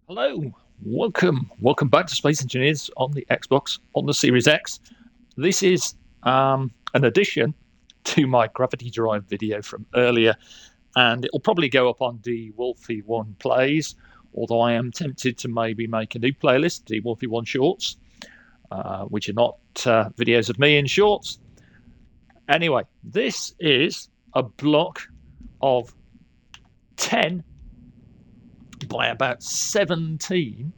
Hello, welcome back to Space Engineers on the Xbox on the Series X. This is an addition to my Gravity Drive video from earlier, and it'll probably go up on D Wolfie One Plays. Although I am tempted to maybe make a new playlist, D Wolfie One Shorts, which are not videos of me in shorts. Anyway, this is a block of 10 by about 17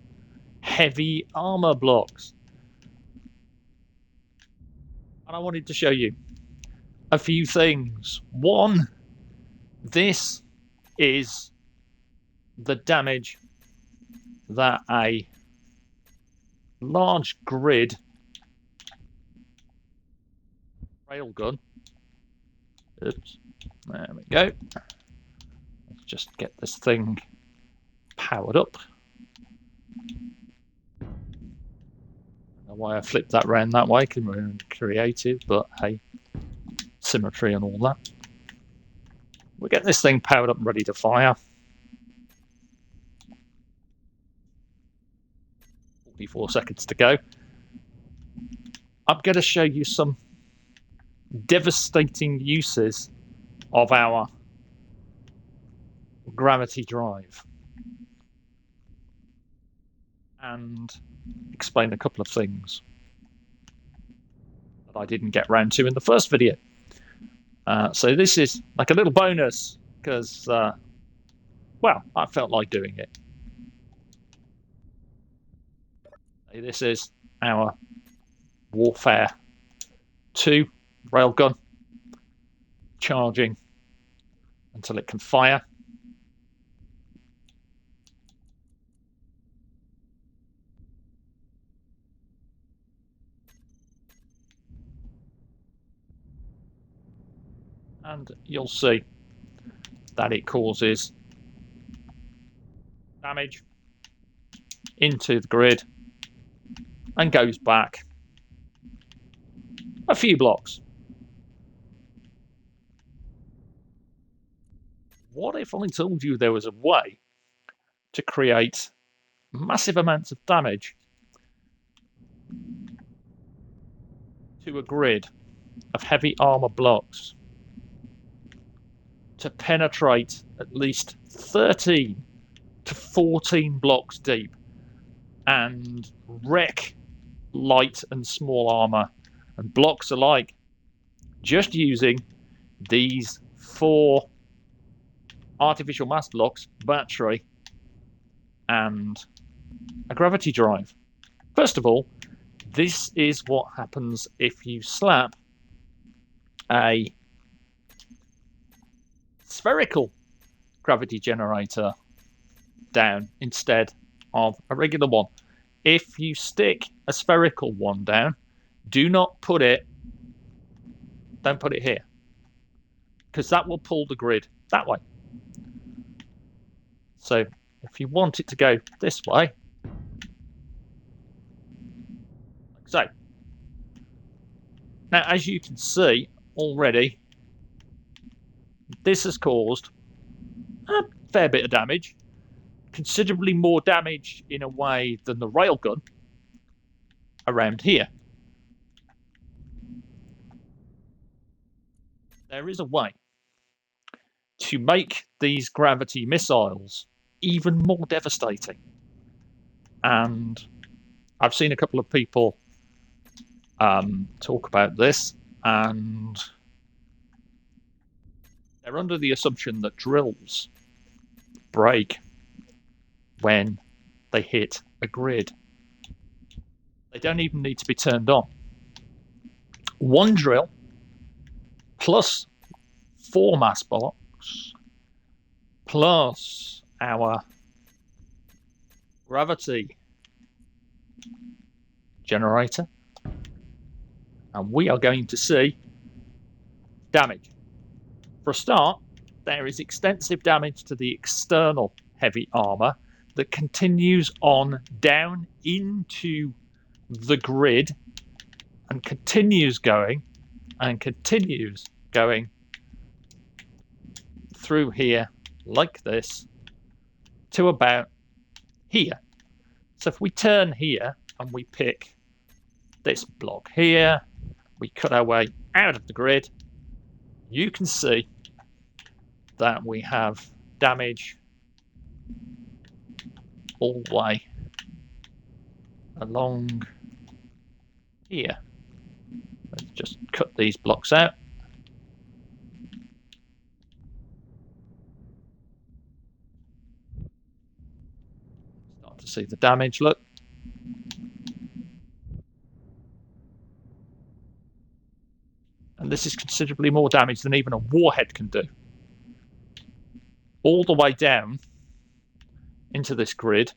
heavy armor blocks. And I wanted to show you a few things. One, this is the damage that a large grid railgun. Oops, there we go. Let's just get this thing powered up. I don't know why I flipped that round that way, because we're creative, but hey, symmetry and all that. We'll get this thing powered up and ready to fire. 44 seconds to go. I'm going to show you some devastating uses of our gravity drive and explain a couple of things that I didn't get round to in the first video. So this is like a little bonus because, well, I felt like doing it. This is our Warfare 2 railgun charging until it can fire. And you'll see that it causes damage into the grid and goes back a few blocks. What if I told you there was a way to create massive amounts of damage to a grid of heavy armor blocks to penetrate at least 13 to 14 blocks deep and wreck light and small armor and blocks alike, just using these 4 artificial mass blocks, battery, and a gravity drive. First of all, this is what happens if you slap a spherical gravity generator down instead of a regular one. If you stick a spherical one down, don't put it here, because that will pull the grid that way. So if you want it to go this way, like so. Now, as you can see already, this has caused a fair bit of damage, considerably more damage in a way than the railgun around here. There is a way to make these gravity missiles even more devastating. And I've seen a couple of people talk about this, and they're under the assumption that drills break when they hit a grid. They don't even need to be turned on. One drill plus 4 mass blocks plus our gravity generator, and we are going to see damage. For a start, there is extensive damage to the external heavy armor that continues on down into the grid and continues going through here like this to about here. So if we turn here and we pick this block here, we cut our way out of the grid, you can see that we have damage all the way along here. Let's just cut these blocks out. Start to see the damage, look. And this is considerably more damage than even a warhead can do. All the way down into this grid.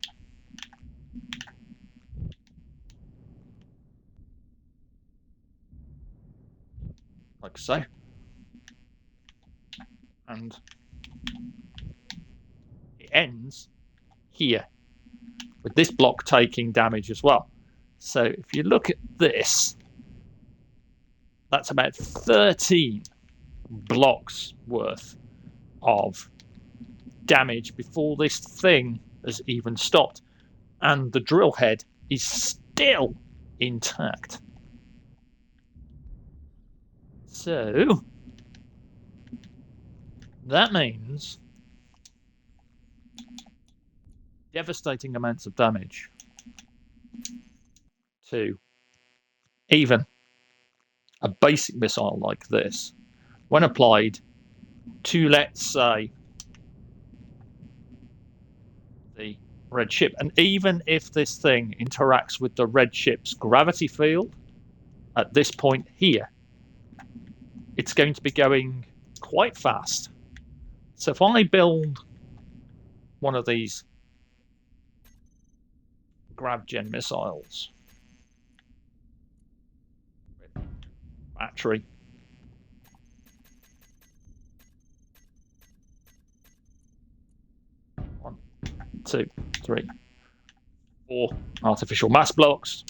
Like so. And it ends here, with this block taking damage as well. So if you look at this, that's about 13 blocks worth of damage before this thing has even stopped. And the drill head is still intact. So that means devastating amounts of damage to even a basic missile like this, when applied to, let's say, the red ship. And even if this thing interacts with the red ship's gravity field at this point here, it's going to be going quite fast. So if I build one of these GravGen missiles, battery, one, two, three, four artificial mass blocks.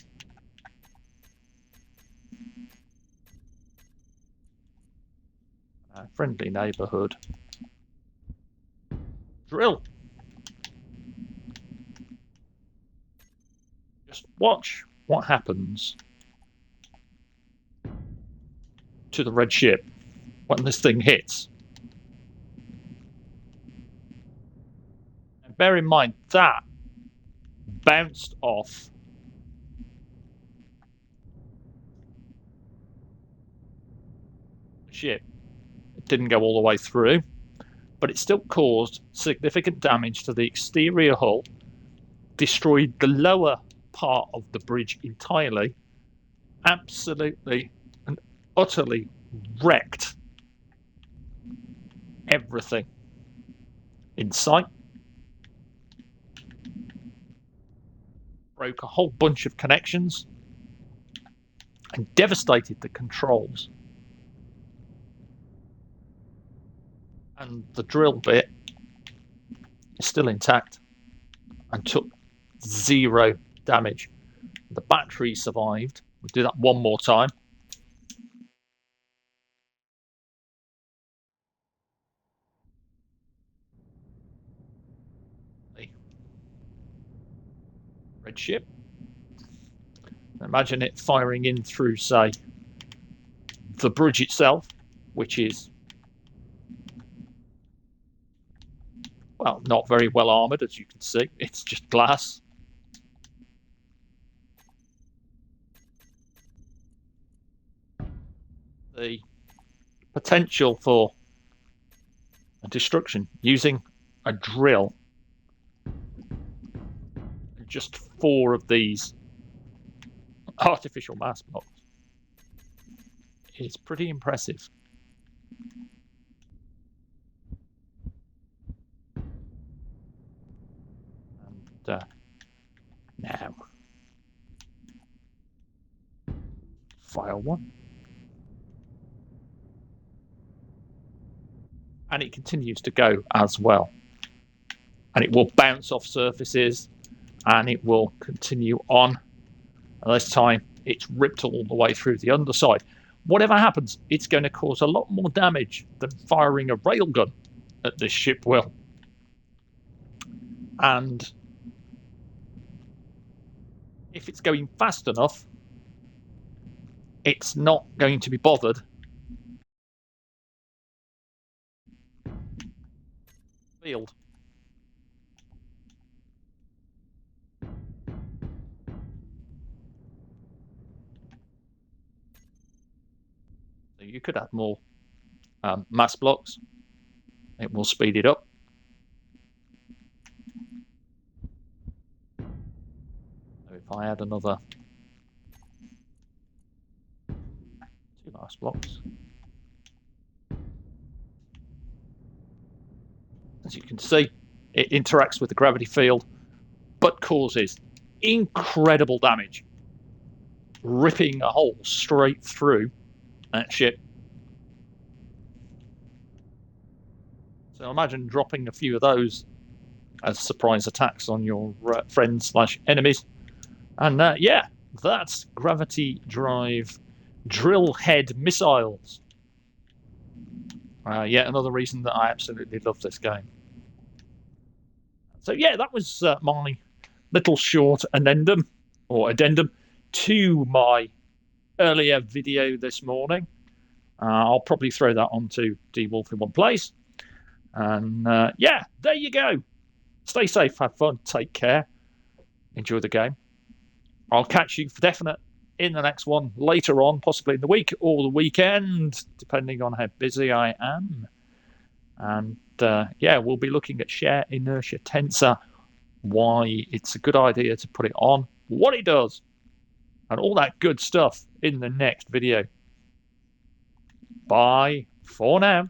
Friendly neighborhood. Drill. Just watch what happens to the red ship when this thing hits. And bear in mind that bounced off the ship. It didn't go all the way through, but it still caused significant damage to the exterior hull, destroyed the lower part of the bridge entirely, absolutely and utterly wrecked everything in sight, broke a whole bunch of connections, and devastated the controls. And the drill bit is still intact and took 0 damage. The battery survived. We'll do that one more time. The red ship. Imagine it firing in through, say, the bridge itself, which is, well, not very well armoured, as you can see. It's just glass. The potential for a destruction using a drill. Just 4 of these artificial mass blocks is pretty impressive. And now, file 1. And it continues to go as well. And it will bounce off surfaces, and it will continue on. And this time, it's ripped all the way through the underside. Whatever happens, it's going to cause a lot more damage than firing a railgun at this ship will. And if it's going fast enough, it's not going to be bothered. Field. So you could add more mass blocks. It will speed it up. So if I add another 2 mass blocks, as you can see, it interacts with the gravity field, but causes incredible damage, ripping a hole straight through that ship. So imagine dropping a few of those as surprise attacks on your friends/enemies. And yeah, that's Gravity Drive drill head missiles. Yet another reason that I absolutely love this game. So yeah, that was my little short addendum to my earlier video this morning. I'll probably throw that onto DWolf in one place. And yeah, there you go. Stay safe, have fun, take care, enjoy the game. I'll catch you for definite in the next one later on, possibly in the week or the weekend, depending on how busy I am. And yeah, we'll be looking at Share Inertia Tensor, why it's a good idea to put it on, what it does, and all that good stuff in the next video. Bye for now.